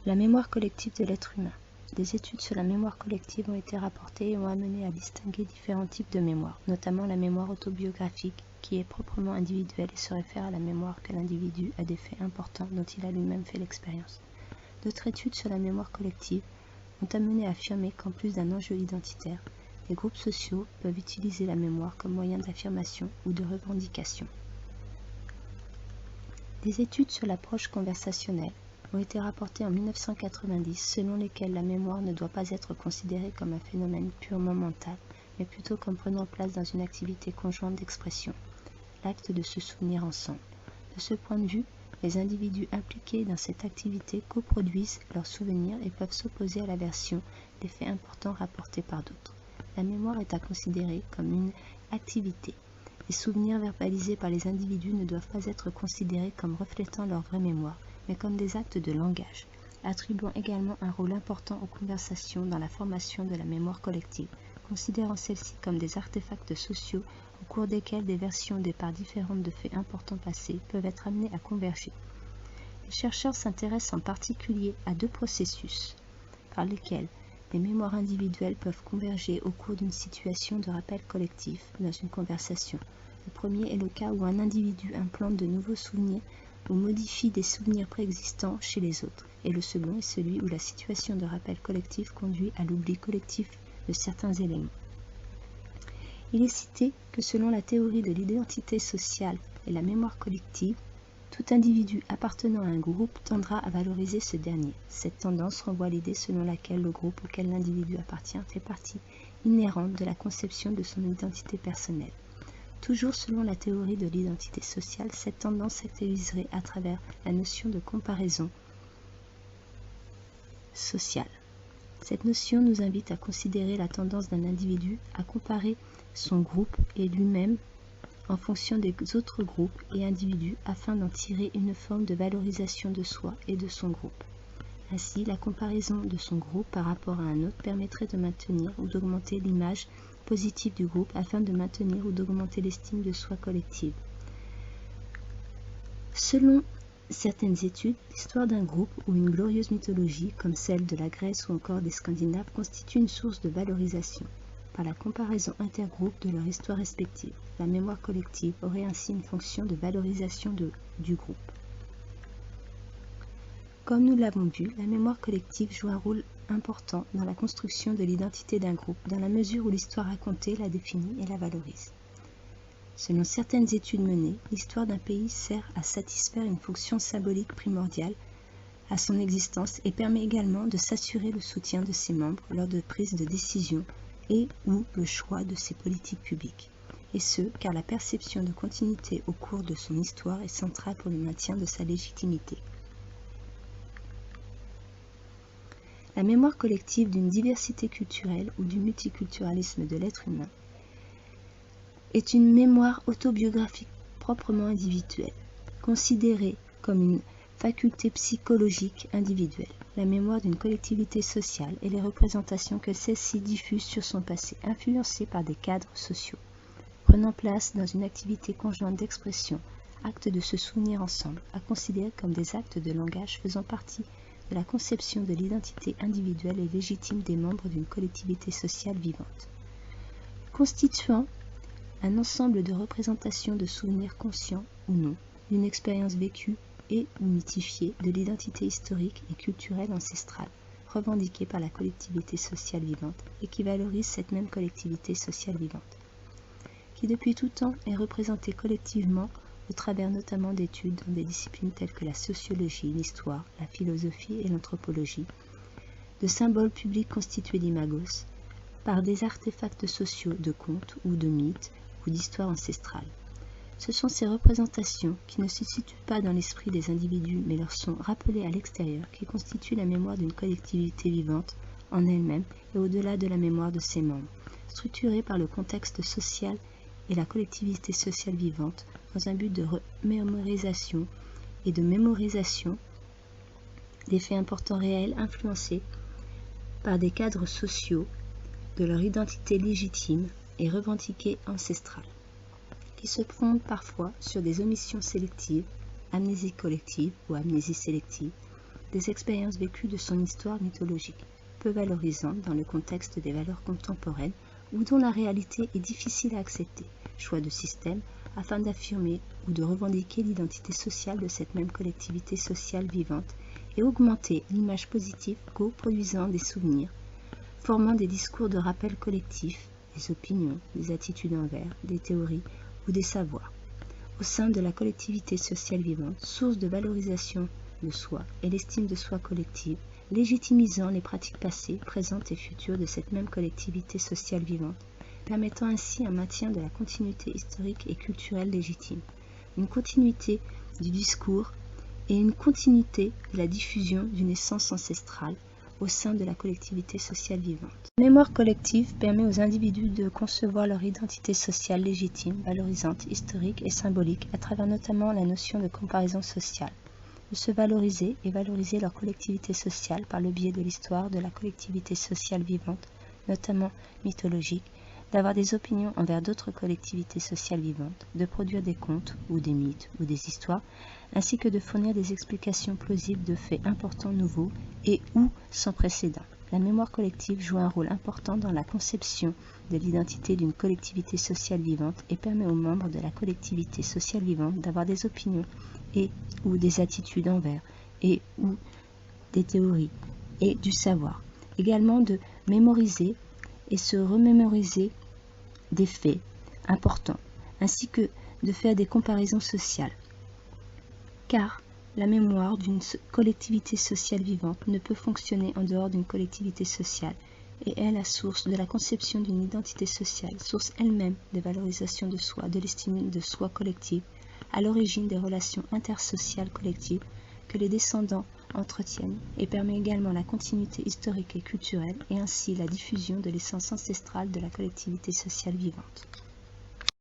La mémoire collective de l'être humain. Des études sur la mémoire collective ont été rapportées et ont amené à distinguer différents types de mémoire, notamment la mémoire autobiographique, qui est proprement individuelle et se réfère à la mémoire que l'individu a des faits importants dont il a lui-même fait l'expérience. D'autres études sur la mémoire collective ont amené à affirmer qu'en plus d'un enjeu identitaire, les groupes sociaux peuvent utiliser la mémoire comme moyen d'affirmation ou de revendication. Des études sur l'approche conversationnelle ont été rapportées en 1990 selon lesquelles la mémoire ne doit pas être considérée comme un phénomène purement mental, mais plutôt comme prenant place dans une activité conjointe d'expression, l'acte de se souvenir ensemble. De ce point de vue, les individus impliqués dans cette activité coproduisent leurs souvenirs et peuvent s'opposer à la version des faits importants rapportés par d'autres. La mémoire est à considérer comme une activité. Les souvenirs verbalisés par les individus ne doivent pas être considérés comme reflétant leur vraie mémoire, mais comme des actes de langage, attribuant également un rôle important aux conversations dans la formation de la mémoire collective, considérant celles-ci comme des artefacts sociaux au cours desquels des versions des parts différentes de faits importants passés peuvent être amenées à converger. Les chercheurs s'intéressent en particulier à deux processus par lesquels les mémoires individuelles peuvent converger au cours d'une situation de rappel collectif dans une conversation. Le premier est le cas où un individu implante de nouveaux souvenirs ou modifie des souvenirs préexistants chez les autres, et le second est celui où la situation de rappel collectif conduit à l'oubli collectif de certains éléments. Il est cité que selon la théorie de l'identité sociale et la mémoire collective, tout individu appartenant à un groupe tendra à valoriser ce dernier. Cette tendance renvoie à l'idée selon laquelle le groupe auquel l'individu appartient fait partie inhérente de la conception de son identité personnelle. Toujours selon la théorie de l'identité sociale, cette tendance s'actualiserait à travers la notion de comparaison sociale. Cette notion nous invite à considérer la tendance d'un individu à comparer son groupe et lui-même en fonction des autres groupes et individus afin d'en tirer une forme de valorisation de soi et de son groupe. Ainsi, la comparaison de son groupe par rapport à un autre permettrait de maintenir ou d'augmenter l'image positive du groupe afin de maintenir ou d'augmenter l'estime de soi collective. Selon certaines études, l'histoire d'un groupe ou une glorieuse mythologie, comme celle de la Grèce ou encore des Scandinaves, constitue une source de valorisation. Par la comparaison intergroupe de leur histoire respective, la mémoire collective aurait ainsi une fonction de valorisation du groupe. Comme nous l'avons vu, la mémoire collective joue un rôle important dans la construction de l'identité d'un groupe, dans la mesure où l'histoire racontée la définit et la valorise. Selon certaines études menées, l'histoire d'un pays sert à satisfaire une fonction symbolique primordiale à son existence et permet également de s'assurer le soutien de ses membres lors de prises de décision et ou le choix de ses politiques publiques. Et ce, car la perception de continuité au cours de son histoire est centrale pour le maintien de sa légitimité. La mémoire collective d'une diversité culturelle ou du multiculturalisme de l'être humain est une mémoire autobiographique proprement individuelle, considérée comme une faculté psychologique individuelle. La mémoire d'une collectivité sociale et les représentations que celle-ci diffuse sur son passé, influencées par des cadres sociaux, prenant place dans une activité conjointe d'expression, acte de se souvenir ensemble, à considérer comme des actes de langage faisant partie de la conception de l'identité individuelle et légitime des membres d'une collectivité sociale vivante. Constituant un ensemble de représentations de souvenirs conscients ou non, d'une expérience vécue et ou mythifiée de l'identité historique et culturelle ancestrale, revendiquée par la collectivité sociale vivante et qui valorise cette même collectivité sociale vivante, qui depuis tout temps est représentée collectivement au travers notamment d'études dans des disciplines telles que la sociologie, l'histoire, la philosophie et l'anthropologie, de symboles publics constitués d'imagos, par des artefacts sociaux de contes ou de mythes ou d'histoires ancestrales. Ce sont ces représentations qui ne se situent pas dans l'esprit des individus mais leur sont rappelées à l'extérieur qui constituent la mémoire d'une collectivité vivante en elle-même et au-delà de la mémoire de ses membres, structurée par le contexte social et la collectivité sociale vivante dans un but de mémorisation et de mémorisation des faits importants réels influencés par des cadres sociaux de leur identité légitime et revendiquée ancestrale, qui se fondent parfois sur des omissions sélectives, amnésie collective ou amnésie sélective, des expériences vécues de son histoire mythologique, peu valorisantes dans le contexte des valeurs contemporaines ou dont la réalité est difficile à accepter, choix de système afin d'affirmer ou de revendiquer l'identité sociale de cette même collectivité sociale vivante et augmenter l'image positive co-produisant des souvenirs, formant des discours de rappel collectif, des opinions, des attitudes envers, des théories ou des savoirs. Au sein de la collectivité sociale vivante, source de valorisation de soi et l'estime de soi collective, légitimisant les pratiques passées, présentes et futures de cette même collectivité sociale vivante, permettant ainsi un maintien de la continuité historique et culturelle légitime, une continuité du discours et une continuité de la diffusion d'une essence ancestrale au sein de la collectivité sociale vivante. La mémoire collective permet aux individus de concevoir leur identité sociale légitime, valorisante, historique et symbolique à travers notamment la notion de comparaison sociale, de se valoriser et valoriser leur collectivité sociale par le biais de l'histoire de la collectivité sociale vivante, notamment mythologique, d'avoir des opinions envers d'autres collectivités sociales vivantes, de produire des contes ou des mythes ou des histoires, ainsi que de fournir des explications plausibles de faits importants nouveaux et ou sans précédent. La mémoire collective joue un rôle important dans la conception de l'identité d'une collectivité sociale vivante et permet aux membres de la collectivité sociale vivante d'avoir des opinions et ou des attitudes envers et ou des théories et du savoir. Également de mémoriser et se remémoriser des faits importants, ainsi que de faire des comparaisons sociales. Car la mémoire d'une collectivité sociale vivante ne peut fonctionner en dehors d'une collectivité sociale et est la source de la conception d'une identité sociale, source elle-même de valorisation de soi, de l'estime de soi collective, à l'origine des relations intersociales collectives que les descendants entretiennent et permet également la continuité historique et culturelle et ainsi la diffusion de l'essence ancestrale de la collectivité sociale vivante.